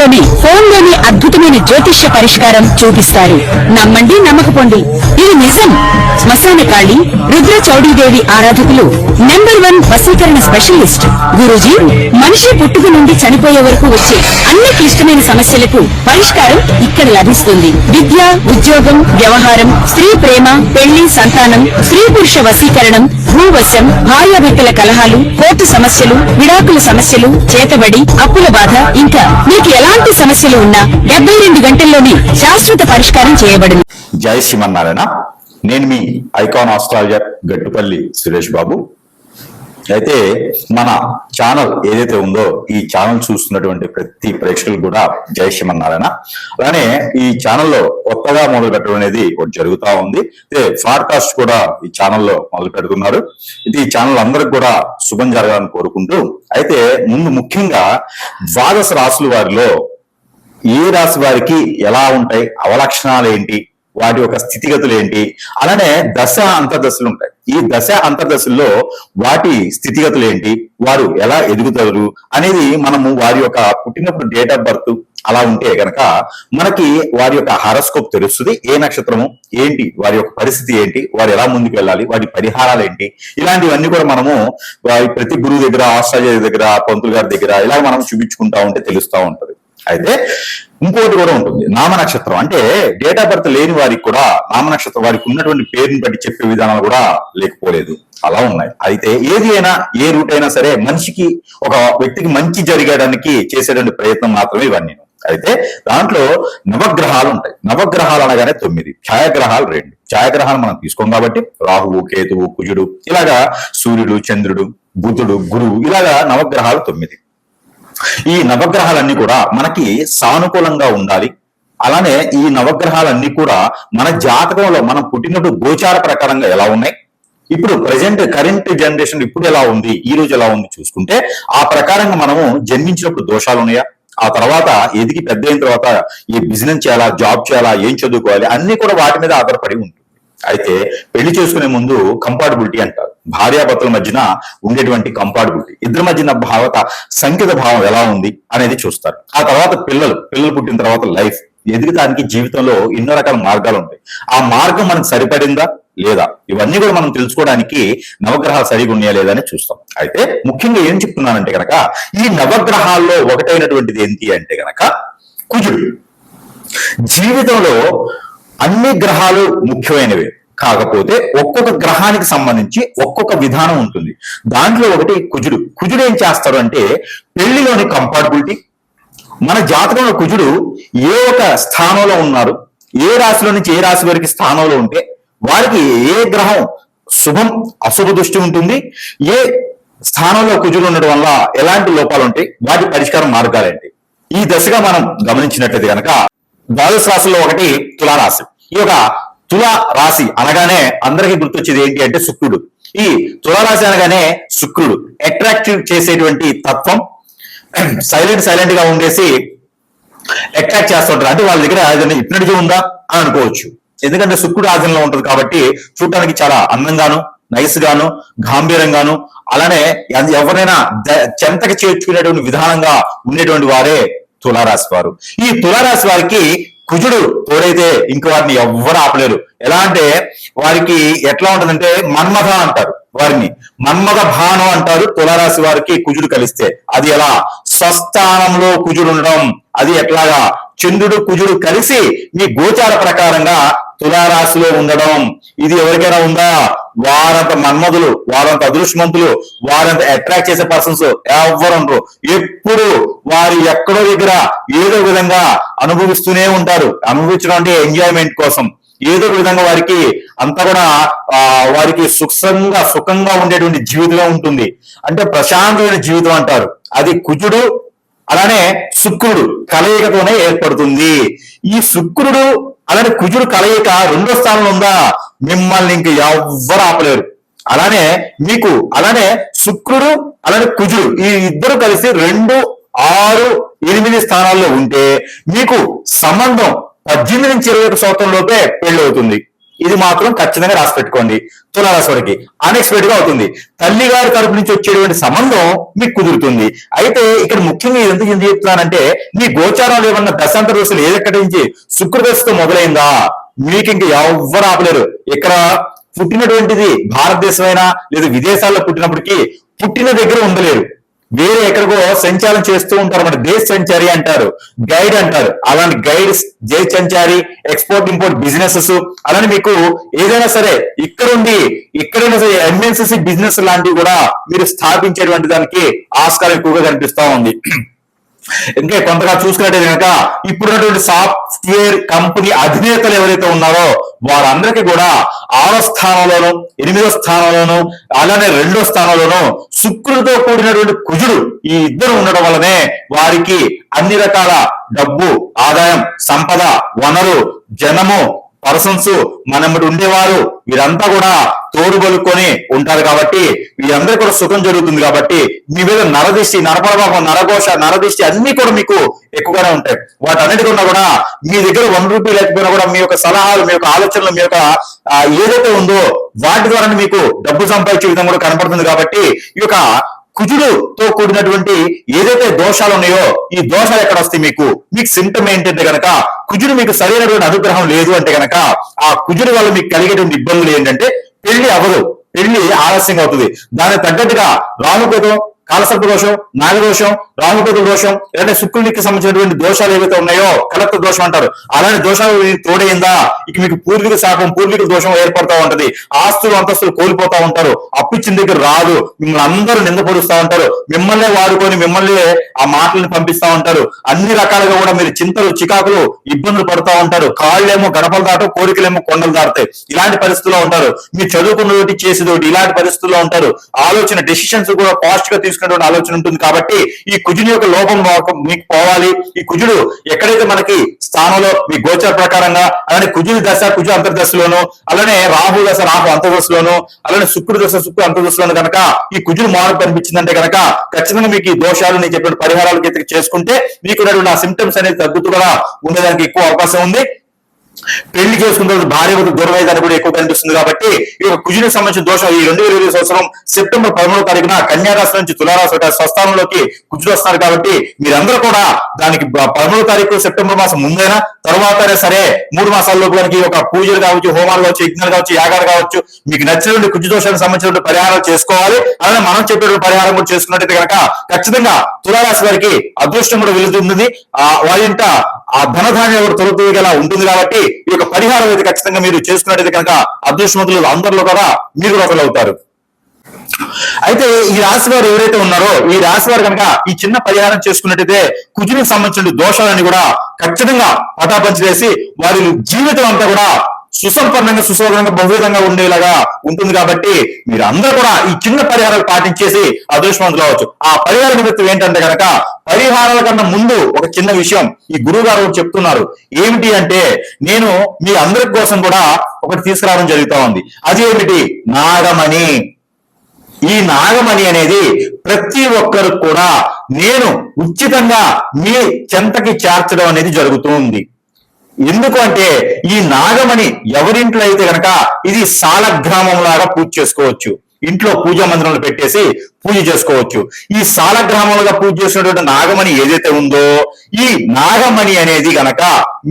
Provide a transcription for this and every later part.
నిమిషాల్లోనే ఫోన్లోని అద్భుతమైన జ్యోతిష్య పరిష్కారం చూపిస్తారు. నమ్మండి, నమ్మకపోండి, ఇది నిజం. శ్మశాన కాళి రుద్ర చౌడీదేవి ఆరాధకులు నంబర్ 1 వశీకరణ స్పెషలిస్ట్ గురూజీ. మనిషి పుట్టుక నుండి చనిపోయే వరకు వచ్చే అన్ని క్లిష్టమైన సమస్యలకు పరిష్కారం ఇక్కడ లభిస్తుంది. విద్య, ఉద్యోగం, వ్యవహారం, స్త్రీ ప్రేమ, పెళ్లి, సంతానం, స్త్రీ పురుష వశీకరణం, భూవశం, భార్యాభర్తల కలహాలు, కోర్టు సమస్యలు, విడాకుల సమస్యలు, చేతబడి, అప్పుల బాధ, ఇంకా మీకు ఎలాంటి సమస్యలు ఉన్నా 72 గంటల్లోనే శాశ్వత పరిష్కారం చేయబడింది. జై శ్రీమన్నారాయణ. నేను మీ ఐకాన్ ఆస్ట్రాలజర్ గట్టుపల్లి సురేష్ బాబు. అయితే మన ఛానల్ ఏదైతే ఉందో ఈ ఛానల్ చూస్తున్నటువంటి ప్రతి ప్రేక్షకులు కూడా జై శ్రీమన్నారాయణ. అలానే ఈ ఛానల్లో కొత్తగా మొదలు పెట్టడం అనేది ఒకటి జరుగుతూ ఉంది. అయితే పాడ్కాస్ట్ కూడా ఈ ఛానల్లో మొదలు పెడుతున్నారు. ఇది ఈ ఛానల్ అందరికి కూడా శుభం జరగాలని కోరుకుంటూ, అయితే ముందు ముఖ్యంగా ద్వాదశ రాశుల వారిలో ఏ రాశి వారికి ఎలా ఉంటాయి, అవలక్షణాలు ఏంటి, వాటి యొక్క స్థితిగతులు ఏంటి, అలానే దశ అంతర్దశలు ఉంటాయి. ఈ దశ అంతర్దశల్లో వాటి స్థితిగతులు ఏంటి, వారు ఎలా ఎదుగుతారు అనేది మనము వారి యొక్క పుట్టినప్పుడు డేట్ ఆఫ్ బర్త్ అలా ఉంటే కనుక మనకి వారి యొక్క హారోస్కోప్ తెలుస్తుంది. ఏ నక్షత్రము ఏంటి, వారి యొక్క పరిస్థితి ఏంటి, వారు ఎలా ముందుకు వెళ్ళాలి, వాటి పరిహారాలు ఏంటి, ఇలాంటివన్నీ కూడా మనము ప్రతి గురువు దగ్గర, ఆస్ట్రాలజర్ దగ్గర, పంతులు గారి దగ్గర ఇలా మనం చూపించుకుంటా ఉంటే తెలుస్తూ ఉంటది. అయితే ఇంకోటి కూడా ఉంటుంది, నామ నక్షత్రం. అంటే డేట్ ఆఫ్ బర్త్ లేని వారికి కూడా నామ నక్షత్రం వారికి ఉన్నటువంటి పేరుని బట్టి చెప్పే విధానాలు కూడా లేకపోలేదు, అలా ఉన్నాయి. అయితే ఏది అయినా, ఏ రూట్ అయినా సరే మనిషికి, ఒక వ్యక్తికి మంచి జరిగేయడానికి చేసేటువంటి ప్రయత్నం మాత్రమే ఇవన్నీ. అయితే దాంట్లో నవగ్రహాలు ఉంటాయి. నవగ్రహాలు అనగానే 9, ఛాయాగ్రహాలు 2. ఛాయాగ్రహాలు మనం తీసుకోం కాబట్టి రాహువు, కేతువు, కుజుడు, ఇలాగా సూర్యుడు, చంద్రుడు, బుధుడు, గురువు, ఇలాగా నవగ్రహాలు 9. ఈ నవగ్రహాలన్నీ కూడా మనకి సానుకూలంగా ఉండాలి. అలానే ఈ నవగ్రహాలన్నీ కూడా మన జాతకంలో మనం పుట్టినప్పుడు గోచార ప్రకారంగా ఎలా ఉన్నాయి, ఇప్పుడు ప్రజెంట్ కరెంట్ జనరేషన్ ఇప్పుడు ఎలా ఉంది, ఈ రోజు ఎలా ఉంది చూసుకుంటే ఆ ప్రకారంగా మనము జన్మించినప్పుడు దోషాలు ఉన్నాయా, ఆ తర్వాత ఎదిగి పెద్ద అయిన తర్వాత ఈ బిజినెస్ చేయాలా, జాబ్ చేయాలా, ఏం చదువుకోవాలి, అన్ని కూడా వాటి మీద ఆధారపడి ఉంటుంది. అయితే పెళ్లి చేసుకునే ముందు కంపాటబిలిటీ అంటారు. భార్యాభర్తల మధ్యన ఉండేటువంటి కంపాటబిలిటీ, ఇద్దరి మధ్యన సంకేత భావం ఎలా ఉంది అనేది చూస్తారు. ఆ తర్వాత పిల్లలు పుట్టిన తర్వాత లైఫ్, ఎదుగుతానికి జీవితంలో ఎన్నో రకాల మార్గాలు ఉంటాయి. ఆ మార్గం మనకు సరిపడిందా లేదా, ఇవన్నీ కూడా మనం తెలుసుకోవడానికి నవగ్రహాలు సరిగా ఉన్నాయా లేదా అని చూస్తాం. అయితే ముఖ్యంగా ఏం చెప్తున్నానంటే కనుక ఈ నవగ్రహాల్లో ఒకటైనటువంటిది ఏంటి అంటే కనుక కుజుడు. జీవితంలో అన్ని గ్రహాలు ముఖ్యమైనవే, కాకపోతే ఒక్కొక్క గ్రహానికి సంబంధించి ఒక్కొక్క విధానం ఉంటుంది. దాంట్లో ఒకటి కుజుడు. కుజుడు ఏం చేస్తారు అంటే పెళ్లిలోని కంపాటబిలిటీ, మన జాతకంలో కుజుడు ఏ ఒక స్థానంలో ఉన్నారు, ఏ రాశిలో నుంచి ఏ రాశి వారికి స్థానంలో ఉంటే వారికి ఏ గ్రహం శుభం అశుభ దృష్టి ఉంటుంది, ఏ స్థానంలో కుజుడు ఉండడం వల్ల ఎలాంటి లోపాలు ఉంటాయి, వాటి పరిష్కారం మార్గాలేంటి. ఈ దశగా మనం గమనించినట్లయితే కనుక ద్వాదశ రాశిలో ఒకటి తులారాశి. ఈ యొక్క తుల రాశి అనగానే అందరికీ గుర్తొచ్చేది ఏంటి అంటే శుక్రుడు. ఈ తులారాశి అనగానే శుక్రుడు అట్రాక్టివ్ చేసేటువంటి తత్వం, సైలెంట్ గా ఉండేసి అట్రాక్ట్ చేస్తుంటారు. అంటే వాళ్ళ దగ్గర ఏదైనా హిప్నటిజం ఉందా అని అనుకోవచ్చు. ఎందుకంటే శుక్రుడు ఆధీనంలో ఉంటుంది కాబట్టి చూడటానికి చాలా అందంగాను, నైస్ గాను, గాంభీర్యంగాను, అలానే ఎవరైనా చెంతకి చేర్చుకునేటువంటి విధానంగా ఉండేటువంటి వారే తులారాశి వారు. ఈ తులారాశి వారికి కుజుడు తోడైతే ఇంక వారిని ఎవ్వరు ఆపలేరు. ఎలా అంటే వారికి ఎట్లా ఉంటుందంటే మన్మథ అంటారు, వారిని మన్మథ భానం అంటారు. తులారాశి వారికి కుజుడు కలిస్తే అది ఎలా, స్వస్థానంలో కుజుడు ఉండడం, అది ఎట్లాగా చంద్రుడు కుజుడు కలిసి మీ గోచార ప్రకారంగా తులారాశిలో ఉండడం, ఇది ఎవరికైనా ఉందా? వారంత మన్మధులు, వారంత అదృష్టవంతులు, వారంత అట్రాక్ట్ చేసే పర్సన్స్ ఎవరు ఉండరు. ఎప్పుడు వారి ఎక్కడో దగ్గర ఏదో విధంగా అనుభవిస్తూనే ఉంటారు. అనుభవించడం అంటే ఎంజాయ్మెంట్ కోసం ఏదో ఒక విధంగా వారికి అంతా కూడా వారికి సుఖంగా ఉండేటువంటి జీవితమే ఉంటుంది. అంటే ప్రశాంతమైన జీవితం అంటారు. అది కుజుడు అలానే శుక్రుడు కలయికతోనే ఏర్పడుతుంది. ఈ శుక్రుడు అలానే కుజుడు కలయిక రెండో స్థానంలో ఉందా, మిమ్మల్ని ఇంక ఎవ్వరు ఆపలేరు. అలానే శుక్రుడు అలానే కుజుడు ఈ ఇద్దరు కలిసి 2, 6, 8 స్థానాల్లో ఉంటే మీకు సంబంధం 18 నుంచి 21 సంవత్సరం లోపే పెళ్లి అవుతుంది. ఇది మాత్రం ఖచ్చితంగా రాసి పెట్టుకోండి. తులారాశి వారికి అన్ఎక్స్పెక్టెడ్ గా అవుతుంది. తల్లి గారి తరపు నుంచి వచ్చేటువంటి సంబంధం మీకు కుదురుతుంది. అయితే ఇక్కడ ముఖ్యంగా ఎందుకు చెప్తున్నానంటే, మీ గోచారాలు ఏమన్నా దశాంతర దశలు ఏదెక్కడి నుంచి శుక్రదశతో మొదలైందా, మీకు ఇంక ఎవ్వరు ఆపలేరు. ఇక్కడ పుట్టినటువంటిది భారతదేశమైనా లేదా విదేశాల్లో పుట్టినప్పటికీ పుట్టిన దగ్గర ఉండలేరు. వేరే ఎక్కడికో సంచారం చేస్తూ ఉంటారు. మన దేశ సంచారి అంటారు, గైడ్ అంటారు. అలాంటి గైడ్స్, జై సంచారి, ఎక్స్పోర్ట్ ఇంపోర్ట్ బిజినెసెస్, అలానే మీకు ఏదైనా సరే ఇక్కడైనా సరే ఎంఎన్సిసి బిజినెస్ లాంటివి కూడా మీరు స్థాపించేటువంటి దానికి ఆస్కారం ఎక్కువగా కనిపిస్తా ఉంది. ఇంకా కొంతగా చూసుకున్నట్టయితే కనుక ఇప్పుడున్నటువంటి సాఫ్ట్వేర్ కంపెనీ అధినేతలు ఎవరైతే ఉన్నారో వారందరికీ కూడా 6వ స్థానంలోను 8వ స్థానంలోను అలానే 2వ స్థానంలోను శుక్రుడితో కూడినటువంటి కుజుడు, ఈ ఇద్దరు ఉండడం వల్లనే వారికి అన్ని రకాల డబ్బు, ఆదాయం, సంపద, వనరు, జనము, పర్సన్స్ మనమ్మటి ఉండేవారు వీరంతా కూడా తోడుబలుకొని ఉంటారు. కాబట్టి వీరందరూ కూడా సుఖం జరుగుతుంది. కాబట్టి మీ మీద నరదిష్టి, నరపరభావం, నరఘోష, నరదిష్టి అన్ని కూడా మీకు ఎక్కువగానే ఉంటాయి. వాటన్నిటికన్నా కూడా మీ దగ్గర 1 రూపాయి లేకపోయినా కూడా మీ యొక్క సలహాలు, మీ యొక్క ఆలోచనలు, మీ యొక్క ఏదైతే ఉందో వాటి ద్వారా మీకు డబ్బు సంపాదించే విధంగా కూడా కనపడుతుంది. కాబట్టి ఈ యొక్క కుజుడుతో కూడినటువంటి ఏదైతే దోషాలు ఉన్నాయో ఈ దోషాలు ఎక్కడ వస్తాయి, మీకు సిమ్టమ్ ఏంటంటే గనక కుజుడు మీకు సరైనటువంటి అనుగ్రహం లేదు అంటే గనక ఆ కుజుడు వల్ల మీకు కలిగేటువంటి ఇబ్బందులు ఏంటంటే పెళ్లి అవ్వదు, పెళ్లి ఆలస్యంగా అవుతుంది. దానికి తగ్గట్టుగా రాహుకేతు, కాలసర్ప దోషం, నాగదోషం, రాహుకేతు దోషం, లేదంటే శుక్రునికి సంబంధించినటువంటి దోషాలు ఏవైతే ఉన్నాయో కలత్వ దోషం అంటారు. అలాంటి దోషాలు తోడైందా ఇక మీకు పూర్వీక శాపం, పూర్వీక దోషం ఏర్పడతా ఉంటది. ఆస్తులు అంతస్తులు కోల్పోతా ఉంటారు. అప్పిచ్చిన దగ్గర రాదు, మిమ్మల్ని అందరూ నిందపరుస్తా ఉంటారు. మిమ్మల్నే వాడుకొని మిమ్మల్ని ఆ మాటలను పంపిస్తా ఉంటారు. అన్ని రకాలుగా కూడా మీరు చింతలు, చికాకులు, ఇబ్బందులు పడుతూ ఉంటారు. కాళ్ళేమో గడపలు దాటో, కోరికలేమో కొండలు దాటుతాయి. ఇలాంటి పరిస్థితుల్లో ఉంటారు. మీరు చదువుకున్నది చేసేదోటి ఇలాంటి పరిస్థితుల్లో ఉంటారు. ఆలోచన, డెసిషన్స్ కూడా ఫాస్ట్ గా తీసుకునేటువంటి ఆలోచన ఉంటుంది. కాబట్టి ఈ కుజుని యొక్క లోపం మీకు పోవాలి. ఈ కుజుడు ఎక్కడైతే మనకి స్థానంలో మీ గోచర ప్రకారంగా, అలానే కుజుడి దశ కుజు అంతర్దశలోను, అలానే రాహు దశ రాహు అంతర్దశలోను, అలానే శుక్రుడు దశ శుక్రు అంతర్దశలోను కనుక ఈ కుజుడు మార్పు కనిపించిందంటే కనుక ఖచ్చితంగా మీకు ఈ దోషాలు నేను చెప్పిన పరిహారాలు చేసుకుంటే మీకు ఆ సిమ్టమ్స్ అనేది తగ్గుతూ కూడా ఉండేదానికి ఎక్కువ అవకాశం ఉంది. పెళ్లి చేసుకున్న తర్వాత భార్య వద్ద దూరమయ్యేదాన్ని కూడా ఎక్కువ కనిపిస్తుంది. కాబట్టి ఈ యొక్క కుజునికి సంబంధించిన దోషం ఈ 2020 సంవత్సరం సెప్టెంబర్ 13వ తారీఖున కన్యారాశి నుంచి తులారాశి స్వస్థానంలోకి కుజుడు వస్తున్నారు. కాబట్టి మీరందరూ కూడా దానికి 13వ తారీఖు సెప్టెంబర్ మాసం ముందైనా తర్వాతనే సరే 3 మాసాల లోపలికి ఒక పూజలు కావచ్చు, హోమాలు కావచ్చు, యజ్ఞాలు కావచ్చు, యాగాలు కావచ్చు, మీకు నచ్చినటువంటి కుజు దోషానికి సంబంధించిన పరిహారాలు చేసుకోవాలి. అలానే మనం చెప్పేటువంటి పరిహారం కూడా చేసుకున్నట్టయితే కనుక ఖచ్చితంగా తులారాశి వారికి అదృష్టం కూడా వెలుగుతుంది. వారి ఇంట ఆ ధనధాన్యం కూడా తొలతూగలా ఉంటుంది. కాబట్టి ఈ యొక్క పరిహారం అయితే ఖచ్చితంగా మీరు చేసుకున్నట్టయితే కనుక అదృష్టవంతులు అందరిలో కూడా మీరు ఒకరు అవుతారు. అయితే ఈ రాశి వారు ఎవరైతే ఉన్నారో ఈ రాశి వారు కనుక ఈ చిన్న పరిహారం చేసుకున్నట్టయితే కుజునికి సంబంధించిన దోషాలని కూడా ఖచ్చితంగా పటాపంచి వేసి వారి జీవితం అంతా కూడా సుసంపన్నంగా, సుశోభనంగా, బహువిధంగా ఉండేలాగా ఉంటుంది. కాబట్టి మీరు అందరూ కూడా ఈ చిన్న పరిహారాలు పాటించేసి అదృష్టవంతులు అవ్వచ్చు. ఆ పరిహార నిమిత్తం ఏంటంటే కనుక పరిహారాల కన్నా ముందు ఒక చిన్న విషయం ఈ గురువు గారు చెప్తున్నారు. ఏమిటి అంటే, నేను మీ అందరి కోసం కూడా ఒకటి తీసుకురావడం జరుగుతూ ఉంది. అది ఏమిటి? నాగమణి. ఈ నాగమణి అనేది ప్రతి ఒక్కరు కూడా నేను ఉచితంగా మీ చెంతకి చేర్చడం అనేది జరుగుతుంది. ఎందుకు అంటే ఈ నాగమణి ఎవరింట్లో అయితే గనక ఇది సాలగ్రామం లాగా పూజ చేసుకోవచ్చు. ఇంట్లో పూజా మందిరంలో పెట్టేసి పూజ చేసుకోవచ్చు. ఈ సాలగ్రామంగా పూజ చేసినటువంటి నాగమణి ఏదైతే ఉందో ఈ నాగమణి అనేది గనక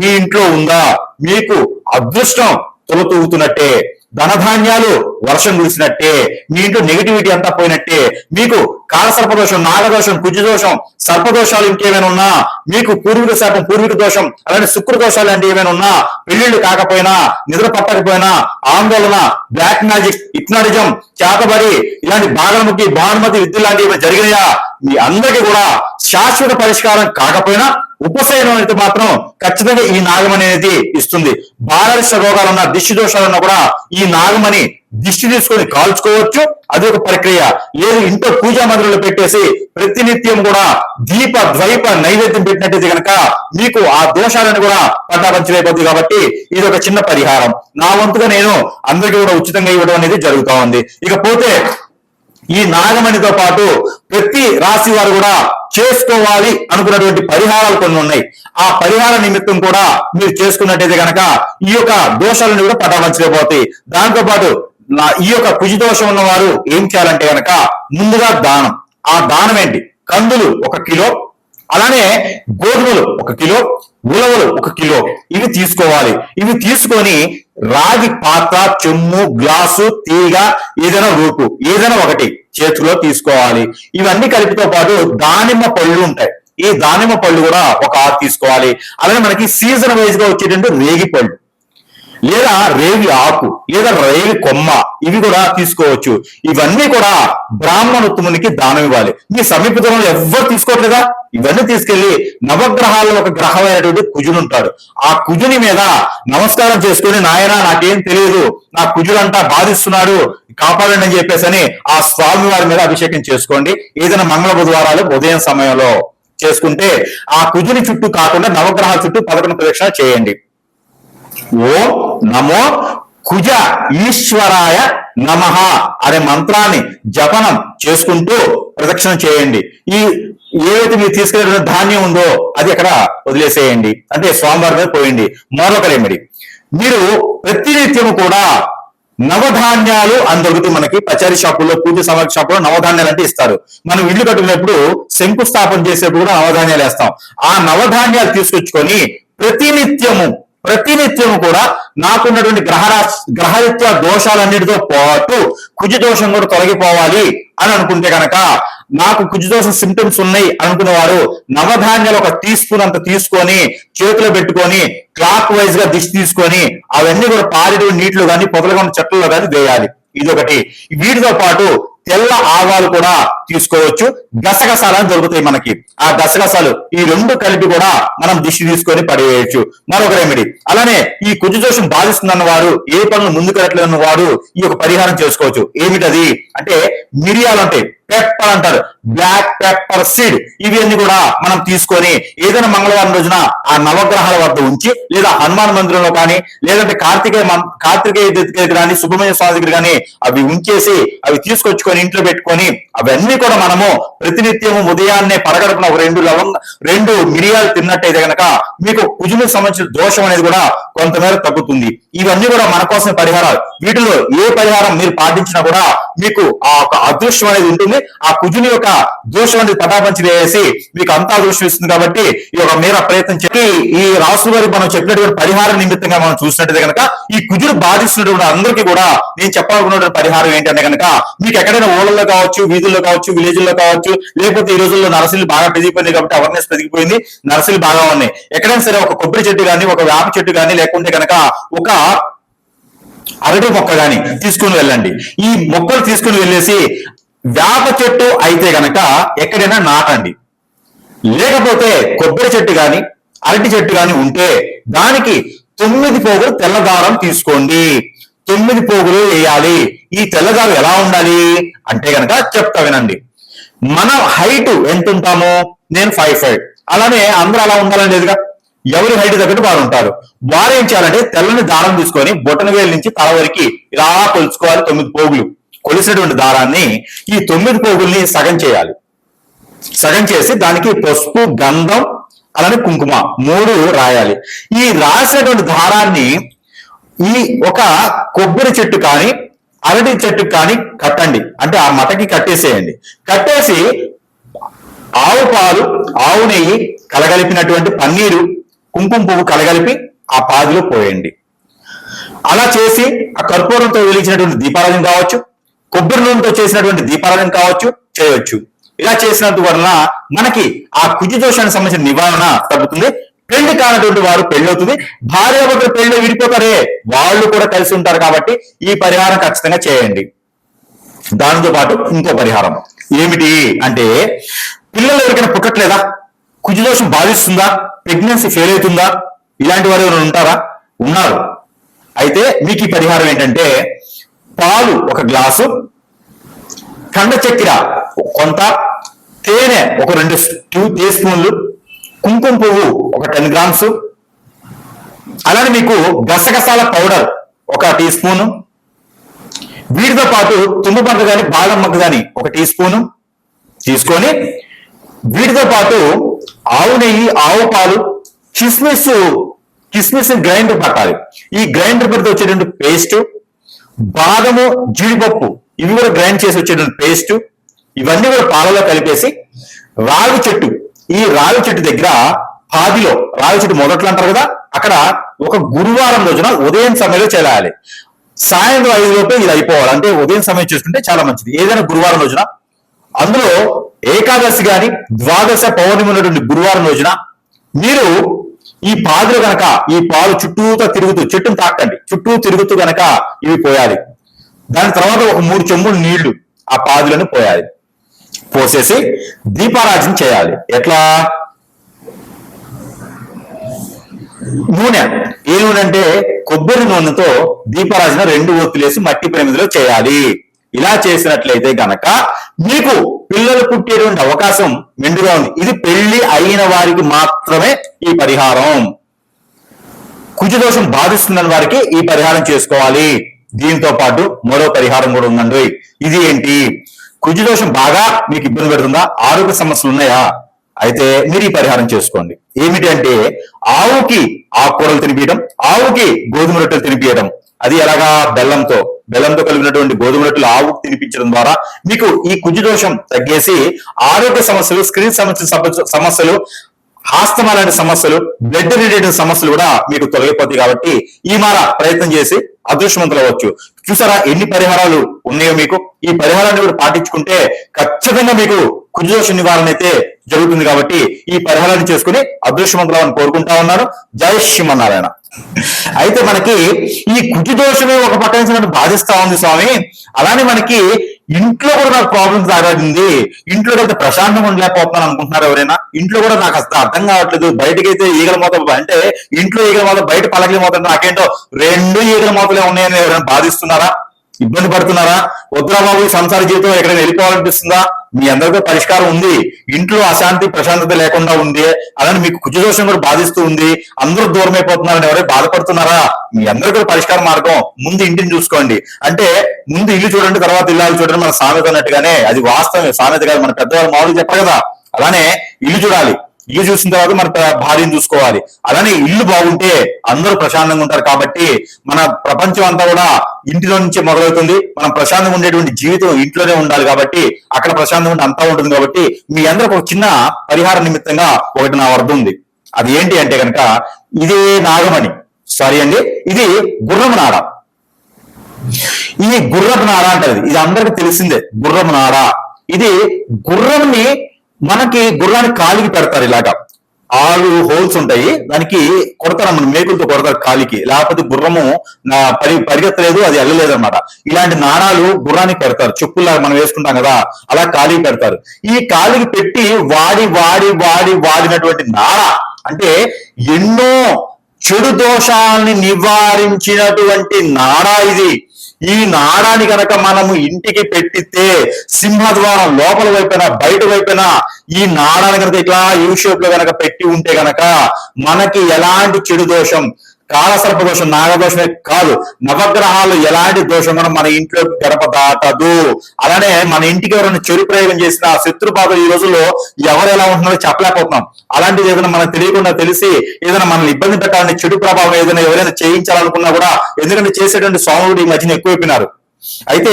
మీ ఇంట్లో ఉందా మీకు అదృష్టం తొలతూగుతున్నట్టే, ధనధాన్యాలు వర్షం కురిసినట్టే, మీ ఇంట్లో నెగిటివిటీ అంతా పోయినట్టే. మీకు కాలసర్పదోషం, నాగదోషం, కుజదోషం, సర్పదోషాలు ఇంకేమైనా ఉన్నా, మీకు పూర్వీక శాపం, పూర్వీక దోషం, అలానే శుక్ర దోషాలు అంటే ఏమైనా ఉన్నా, పెళ్లిళ్ళు కాకపోయినా, నిద్ర పట్టకపోయినా, ఆందోళన, బ్లాక్ మ్యాజిక్, హిప్నాటిజం, చేతబడి, ఇలాంటి బాగలముఖి, భానుమతి విద్య లాంటివి జరిగినాయా, మీ అందరికీ కూడా శాశ్వత పరిష్కారం కాకపోయినా ఉపశమనం అయితే మాత్రం ఖచ్చితంగా ఈ నాగమణి అనేది ఇస్తుంది. బాలరిష్ట రోగాలున్నా, దిష్టి దోషాలున్నా కూడా ఈ నాగమణి దిష్టి తీసుకొని కాల్చుకోవచ్చు. అది ఒక ప్రక్రియ. లేదు ఇంట్లో పూజా మందిరంలో పెట్టేసి ప్రతినిత్యం కూడా దీప ద్వైప నైవేద్యం పెట్టినట్టయితే కనుక మీకు ఆ దోషాలను కూడా పటాపంచలైపోతుంది. కాబట్టి ఇది ఒక చిన్న పరిహారం. నా వంతుగా నేను అందరికీ కూడా ఉచితంగా ఇవ్వడం అనేది జరుగుతూ ఉంది. ఇకపోతే ఈ నాగమణితో పాటు ప్రతి రాశి వారు కూడా చేసుకోవాలి అనుకున్నటువంటి పరిహారాలు కొన్ని ఉన్నాయి. ఆ పరిహార నిమిత్తం కూడా మీరు చేసుకున్నట్టయితే కనుక ఈ యొక్క దోషాలను కూడా పటాపంచలేకపోతాయి. దాంతో పాటు ఈ యొక్క కుజ దోషం ఉన్న వారు ఏం చేయాలంటే కనుక ముందుగా దానం. ఆ దానం ఏంటి? కందులు 1 కిలో, అలానే గోధుమలు 1 కిలో, ఉలవలు 1 కిలో, ఇవి తీసుకోవాలి. ఇవి తీసుకొని రాగి పాత్ర, చెమ్ము, గ్లాసు, తీగ, ఏదైనా రూపు, ఏదైనా ఒకటి చేతిలో తీసుకోవాలి. ఇవన్నీ కలిపితో పాటు దానిమ్మ పళ్ళు ఉంటాయి. ఈ దానిమ్మ పళ్ళు కూడా 1 ఆకు తీసుకోవాలి. అలానే మనకి సీజన్ వైజ్ గా వచ్చేటువంటి రేగి పళ్ళు, లేదా రేవి ఆకు, లేదా రేవి కొమ్మ, ఇవి కూడా తీసుకోవచ్చు. ఇవన్నీ కూడా బ్రాహ్మణోత్తమునికి దానం ఇవ్వాలి. మీ సమీపంలో ఎవ్వరు తీసుకోవట్లేదా? ఇవన్నీ తీసుకెళ్లి నవగ్రహాల్లో ఒక గ్రహమైనటువంటి కుజుడు ఉంటాడు. ఆ కుజుని మీద నమస్కారం చేసుకుని, నాయన నాకేం తెలియదు, నా కుజుడంతా బాధిస్తున్నాడు, కాపాడండి అని చెప్పేసి అని ఆ స్వామి వారి మీద అభిషేకం చేసుకోండి. ఏదైనా మంగళ బుధవారాలు ఉదయం సమయంలో చేసుకుంటే ఆ కుజుని చుట్టూ కాకుండా నవగ్రహాల చుట్టూ 11 ప్రదక్షిణ చేయండి. ఓం నమో కుజ ఈశ్వరాయ నమః అనే మంత్రాన్ని జపనం చేసుకుంటూ ప్రదక్షిణ చేయండి. ఈ ఏవైతే మీరు తీసుకెళ్ళిన ధాన్యం ఉందో అది అక్కడ వదిలేసేయండి, అంటే స్వామివారి మీద పోయండి. మరొక రెమెడీ, మీరు ప్రతినిత్యము కూడా నవధాన్యాలు అని దొరుకుతాయి మనకి పచారీ షాపుల్లో, పూజ సామాగ్రి షాపులో నవధాన్యాలు అంటే ఇస్తారు. మనం ఇల్లు కట్టుకున్నప్పుడు శంకుస్థాపన చేసేప్పుడు కూడా నవధాన్యాలు వేస్తాం. ఆ నవధాన్యాలు తీసుకొచ్చుకొని ప్రతినిత్యము కూడా నాకున్నటువంటి గ్రహరీత్యా దోషాలన్నిటితో పాటు కుజ దోషం కూడా తొలగిపోవాలి అని అనుకుంటే కనుక, నాకు కుజ దోషం సింటమ్స్ ఉన్నాయి అనుకున్న వారు నవధాన్యాలు 1 టీ స్పూన్ అంత తీసుకొని చేతిలో పెట్టుకొని క్లాక్ వైజ్ గా దిష్టి తీసుకొని అవన్నీ కూడా పారేటువంటి నీటిలో కానీ పొదలుగా ఉన్న చెట్లలో కానీ వేయాలి. ఇదొకటి. వీటితో పాటు తెల్ల ఆవాలు కూడా తీసుకోవచ్చు. గసగసాలని దొరుకుతాయి మనకి. ఆ గసగసాలు ఈ 2 కలిపి కూడా మనం దిష్టి తీసుకొని పడేయచ్చు. మరొక రెమెడీ, అలానే ఈ కుజ దోషం బాధిస్తుందన్న వారు, ఏ పనులు ముందుకెళ్ళట్లేదన్న వారు ఈ యొక్క పరిహారం చేసుకోవచ్చు. ఏమిటది అంటే మిరియాలు ఉంటాయి, పెప్పర్ అంటారు, బ్లాక్ పెప్పర్ సీడ్, ఇవి అన్ని కూడా మనం తీసుకొని ఏదైనా మంగళవారం రోజున ఆ నవగ్రహాల వద్ద ఉంచి, లేదా హనుమాన్ మందిరంలో కానీ, లేదంటే కార్తికేయ దగ్గర కానీ, సుబ్రహ్మణ్య స్వామి దగ్గర కానీ అవి ఉంచేసి అవి తీసుకొచ్చుకొని ఇంట్లో పెట్టుకొని అవన్నీ కూడా మనము ప్రతినిత్యము ఉదయాన్నే పరగడుపున 2 మిరియాలు తిన్నట్టయితే కనుక మీకు కుజునికి సంబంధించిన దోషం అనేది కూడా కొంతమేర తగ్గుతుంది. ఇవన్నీ కూడా మన కోసం పరిహారాలు. వీటిలో ఏ పరిహారం మీరు పాటించినా కూడా మీకు ఆ అదృష్టం అనేది ఉంటుంది. ఆ కుజుని యొక్క దోషం అనేది పటాపంచి వేసి మీకు అంతా అదృష్టం ఇస్తుంది. కాబట్టి ఈ యొక్క మేర ప్రయత్నం చెప్పి ఈ రాసు గారికి మనం చెప్పినటువంటి పరిహార నిమిత్తంగా మనం చూసినట్టయితే కనుక ఈ కుజుడు బాధిస్తున్నటువంటి అందరికీ కూడా నేను చెప్పాలనుకున్నటువంటి పరిహారం ఏంటంటే కనుక, మీకు ఎక్కడైనా ఊళ్ళలో కావచ్చు, వీధుల్లో కావచ్చు, విలేజ్లో కావచ్చు, లేకపోతే ఈ రోజుల్లో నర్సరీలు బాగా పెరిగిపోయింది కాబట్టి అవేర్నెస్ పెరిగిపోయింది, నర్సరీలు బాగా ఉన్నాయి. ఎక్కడైనా సరే ఒక కొబ్బరి చెట్టు కానీ, ఒక వేప చెట్టు కానీ, లేకుంటే కనుక ఒక అరటి మొక్క కానీ తీసుకుని వెళ్ళండి. ఈ మొక్కలు తీసుకుని వెళ్ళేసి వేప చెట్టు అయితే గనక ఎక్కడైనా నాటండి. లేకపోతే కొబ్బరి చెట్టు కానీ, అరటి చెట్టు కానీ ఉంటే దానికి 9 పోగులు తెల్లదారం తీసుకోండి. 9 పోగులు వేయాలి. ఈ తెల్లదారం ఎలా ఉండాలి అంటే గనక చెప్తా వినండి. మన హైట్ ఎంత ఉంటామో, నేను 5'5", అలానే అందరూ అలా ఉండాలని లేదుగా, ఎవరి హైట్ తగ్గట్టు వారు ఉంటారు. వారు ఏం చేయాలంటే తెల్లని దారం తీసుకొని బొటన వేలు నుంచి తల వరకు ఇలా కొలుచుకోవాలి. 9 పోగులు కొలిసినటువంటి దారాన్ని, ఈ 9 పోగుల్ని సగం చేయాలి. సగం చేసి దానికి పసుపు, గంధం, అలానే కుంకుమ 3 రాయాలి. ఈ రాసినటువంటి దారాన్ని ఈ ఒక కొబ్బరి చెట్టు కానీ, అరటి చెట్టు కానీ కట్టండి. అంటే ఆ మటకి కట్టేసేయండి. కట్టేసి ఆవు పాలు, ఆవు నెయ్యి కలగలిపినటువంటి పన్నీరు, కుంకుమ పువ్వు కలగలిపి ఆ పాదిలో పోయండి. అలా చేసి ఆ కర్పూరంతో వెలిగించినటువంటి దీపారాధన కావచ్చు, కొబ్బరి నూనెతో చేసినటువంటి దీపారాధన కావచ్చు చేయవచ్చు. ఇలా చేసినందు వలన మనకి ఆ కుజ దోషానికి సంబంధించిన నివారణ తగ్గుతుంది. పెళ్లి కానటువంటి వారు పెళ్ళవుతుంది. భార్యాభర్తలు పెళ్లి విడిపోతారే వాళ్ళు కూడా కలిసి ఉంటారు. కాబట్టి ఈ పరిహారం ఖచ్చితంగా చేయండి. దానితో పాటు ఇంకో పరిహారం ఏమిటి అంటే, పిల్లలు ఎవరికైనా పుట్టట్లేదా, కుజ దోషం బాధిస్తుందా, ప్రెగ్నెన్సీ ఫెయిల్ అవుతుందా, ఇలాంటి వారు ఎవరైనా ఉంటారా? ఉన్నారు. అయితే మీకు ఈ పరిహారం ఏంటంటే, పాలు 1 గ్లాసు, కండ చక్కెర కొంత, తేనె ఒక 2 టీ స్పూన్లు, కుంకుమ పువ్వు ఒక 10 గ్రామ్స్, అలానే మీకు గసగసాల పౌడర్ 1 టీ స్పూను, వీటితో పాటు తుమ్మపంట కానీ బాదం మగ్గ కానీ 1 టీ స్పూను తీసుకొని వీటితో పాటు ఆవు నెయ్యి, ఆవు పాలు, కిస్మిస్ గ్రైండర్ పట్టాలి. ఈ గ్రైండర్ పడితే వచ్చేటువంటి పేస్ట్, బాదము, జీడిపప్పు ఇవి కూడా గ్రైండ్ చేసి వచ్చేటువంటి పేస్ట్, ఇవన్నీ కూడా పాలలో కలిపేసి రావి చెట్టు, ఈ రావి చెట్టు దగ్గర పాదిలో, రావి చెట్టు మొదట్లో అంటారు కదా, అక్కడ ఒక గురువారం రోజున ఉదయం సమయంలో చేయాలి. సాయంత్రం 5 లోపే ఇది అయిపోవాలి. అంటే ఉదయం సమయం చూసుకుంటే చాలా మంచిది. ఏదైనా గురువారం రోజున, అందులో ఏకాదశి గాని ద్వాదశ పౌర్ణమి ఉన్నటువంటి గురువారం రోజున మీరు ఈ పాదులు గనక, ఈ పాలు చుట్టూతో తిరుగుతూ, చెట్టును తాకండి, చుట్టూ తిరుగుతూ గనక ఇవి పోయాలి. దాని తర్వాత ఒక 3 చెంబులు నీళ్లు ఆ పాదులను పోయాలి. పోసేసి దీపారాజన చేయాలి. ఎట్లా? నూనె, ఏ నూనె అంటే కొబ్బరి నూనెతో దీపారాజన 2 ఒత్తులేసి మట్టి ప్రమిదిలో చేయాలి. ఇలా చేసినట్లయితే గనక మీకు పిల్లలు పుట్టేటువంటి అవకాశం మెండుగా ఉంది. ఇది పెళ్లి అయిన వారికి మాత్రమే ఈ పరిహారం. కుజదోషం బాధిస్తున్న వారికి ఈ పరిహారం చేసుకోవాలి. దీంతో పాటు మరో పరిహారం కూడా ఉందండి. ఇది ఏంటి? కుజదోషం బాగా మీకు ఇబ్బంది పెడుతుందా? ఆరోగ్య సమస్యలు ఉన్నాయా? అయితే మీరు ఈ పరిహారం చేసుకోండి. ఏమిటి అంటే, ఆవుకి ఆకుకూరలు తినిపించడం, ఆవుకి గోధుమ రొట్టెలు తినిపించడం. అది ఎలాగా? బెల్లంతో కలిగినటువంటి గోధుమ రొట్టెలు ఆవుకు తినిపించడం ద్వారా మీకు ఈ కుజదోషం తగ్గేసి ఆరోగ్య సమస్యలు, స్క్రీన్ సమస్యలు, ఆస్తమా లాంటి సమస్యలు, బ్లడ్ రిలేటెడ్ సమస్యలు కూడా మీకు తొలగిపోతాయి. కాబట్టి ఈ మార ప్రయత్నం చేసి అదృష్టవంతులు అవ్వచ్చు. చూసారా ఎన్ని పరిహారాలు ఉన్నాయో మీకు? ఈ పరిహారాన్ని కూడా పాటించుకుంటే ఖచ్చితంగా మీకు కుజదోష నివారణ అయితే జరుగుతుంది. కాబట్టి ఈ పరిహారాన్ని చేసుకుని అదృష్టవంతులని కోరుకుంటా ఉన్నాను. జై శ్రీమన్నారాయణ. అయితే మనకి ఈ కుజదోషమే ఒక పక్క నుంచి బాధిస్తా ఉంది స్వామి, అలానే మనకి ఇంట్లో కూడా నాకు ప్రాబ్లమ్స్ రాగలిగింది, ఇంట్లో అయితే ప్రశాంతంగా ఉండలేకపోతున్నాను అనుకుంటున్నారు ఎవరైనా? ఇంట్లో కూడా నాకు అసలు అర్థం కావట్లేదు. బయటకైతే ఈగల మూత, అంటే ఇంట్లో ఈగల మూత, బయట పలకల మూత, నాకేంటో 2 ఈగల మూతలే ఉన్నాయని ఎవరైనా బాధిస్తున్నారా? ఇబ్బంది పడుతున్నారా? వద్దురా బాబు సంసార జీవితం ఎక్కడైనా వెళ్ళిపోవాలనిపిస్తుందా? మీ అందరికీ పరిష్కారం ఉంది. ఇంట్లో అశాంతి ప్రశాంతత లేకుండా ఉంది, అలానే మీకు కుజదోషం కూడా బాధిస్తూ ఉంది, అందరూ దూరం అయిపోతున్నారని ఎవరైనా బాధపడుతున్నారా? మీ అందరికీ కూడా పరిష్కార మార్గం. ముందు ఇంటిని చూసుకోండి. అంటే ముందు ఇల్లు చూడండి, తర్వాత ఇల్లాలు చూడండి, మన సామెత అన్నట్టుగానే అది వాస్తవమే, సామెత కాదు, మన పెద్దవాళ్ళు మామూలుగా చెప్పారు కదా. అలానే ఇల్లు చూడాలి, ఇల్లు చూసిన తర్వాత మన భార్యను చూసుకోవాలి. అలానే ఇల్లు బాగుంటే అందరూ ప్రశాంతంగా ఉంటారు. కాబట్టి మన ప్రపంచం అంతా కూడా ఇంటిలో నుంచే మొదలవుతుంది. మనం ప్రశాంతంగా ఉండేటువంటి జీవితం ఇంట్లోనే ఉండాలి. కాబట్టి అక్కడ ప్రశాంతంగా ఉంటే అంతా ఉంటుంది. కాబట్టి మీ అందరికి ఒక చిన్న పరిహార నిమిత్తంగా ఒకటి నా వద్ద ఉంది. అది ఏంటి అంటే కనుక, ఇదే నాగమణి, సారీ అండి, ఇది గుర్రపు నాడ. ఈ గుర్రపు నాడ అంటది, ఇది అందరికి తెలిసిందే. గుర్రపు నాడ ఇది గుర్రంని గుర్రానికి కాలికి పెడతారు. ఇలాగా 6 హోల్స్ ఉంటాయి, దానికి కొడతారు, మన మేకులతో కొడతారు కాలికి. లేకపోతే గుర్రము పరిగెత్తలేదు, అది వెళ్ళలేదు అనమాట. ఇలాంటి నాణాలు గుర్రానికి పెడతారు, చెప్పుల్లాగా మనం వేసుకుంటాం కదా, అలా కాలికి పెడతారు. ఈ కాలికి పెట్టి వాడినటువంటి నాడ అంటే ఎన్నో చెడు దోషాలని నివారించినటువంటి నాడ ఇది. ఈ నాడాన్ని కనుక మనము ఇంటికి పెట్టితే, సింహద్వారం లోపల వైపున బయట వైపున ఈ నాడాన్ని కనుక ఇట్లా యూ షేప్ లో కనుక పెట్టి ఉంటే కనుక మనకి ఎలాంటి చెడు దోషం, కాలసర్ప దోషం, నాగదోషమే కాదు, నవగ్రహాలు ఎలాంటి దోషం కూడా మన ఇంట్లో గడప దాటదు. అలానే మన ఇంటికి ఎవరైనా చెడు ప్రయోగం చేసిన శత్రుబాధ ఈ రోజుల్లో ఎవరు ఎలా ఉంటున్నారో చెప్పలేకపోతున్నాం. అలాంటిది ఏదైనా మనకు తెలియకుండా తెలిసి ఏదైనా మనల్ని ఇబ్బంది పెట్టాలని చెడు ప్రభావం ఏదైనా ఎవరైనా చేయించాలనుకున్నా కూడా, ఎందుకంటే చేసేటువంటి స్వాములు ఈ మధ్యన ఎక్కువైపోయినారు. అయితే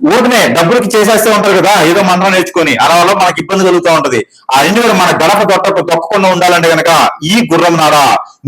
ఊరికనే డబ్బులకి చేసేస్తూ ఉంటారు కదా, ఏదో మంత్రం నేర్చుకొని, అలా వల్ల మనకి ఇబ్బంది కలుగుతూ ఉంటది. ఆ ఇంటి కూడా మన గడప తొక్కకుండా ఉండాలంటే కనుక ఈ గుర్రం నాడ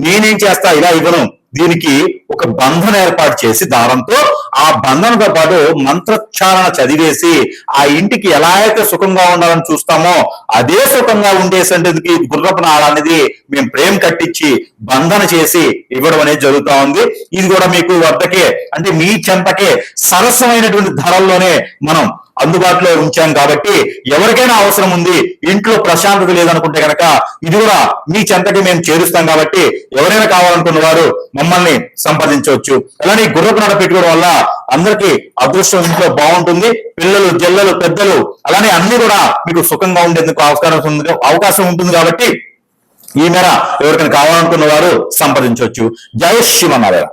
నేనేం చేస్తా, ఇలా ఇవ్వను, దీనికి ఒక బంధన ఏర్పాటు చేసి దారంతో ఆ బంధనతో పాటు మంత్రోచ్చారణ చదివేసి ఆ ఇంటికి ఎలా అయితే సుఖంగా ఉండాలని చూస్తామో అదే సుఖంగా ఉండేసరికి గుర్రపు నాడ అనేది మేము ప్రేమ కట్టించి బంధన చేసి ఇవ్వడం అనేది జరుగుతూ ఉంది. ఇది కూడా మీకు వద్దకే, అంటే మీ చెంతకే సరసమైనటువంటి ధరల్లోనే మనం అందుబాటులో ఉంచాం. కాబట్టి ఎవరికైనా అవసరం ఉంది, ఇంట్లో ప్రశాంతత లేదనుకుంటే కనుక ఇది కూడా మీ చెంతకి మేము చేరుస్తాం. కాబట్టి ఎవరైనా కావాలనుకున్న వారు మమ్మల్ని సంప్రదించవచ్చు. అలానే గుర్రపు నాడ పెట్టుకోవడం వల్ల అందరికీ అదృష్టం ఇంట్లో బాగుంటుంది. పిల్లలు, జల్లలు, పెద్దలు అలానే అన్ని కూడా మీకు సుఖంగా ఉండేందుకు అవకాశం ఉంటుంది. కాబట్టి ఈ మేర ఎవరికైనా కావాలనుకున్న వారు సంప్రదించవచ్చు. జై శ్రీమన్నారాయణ.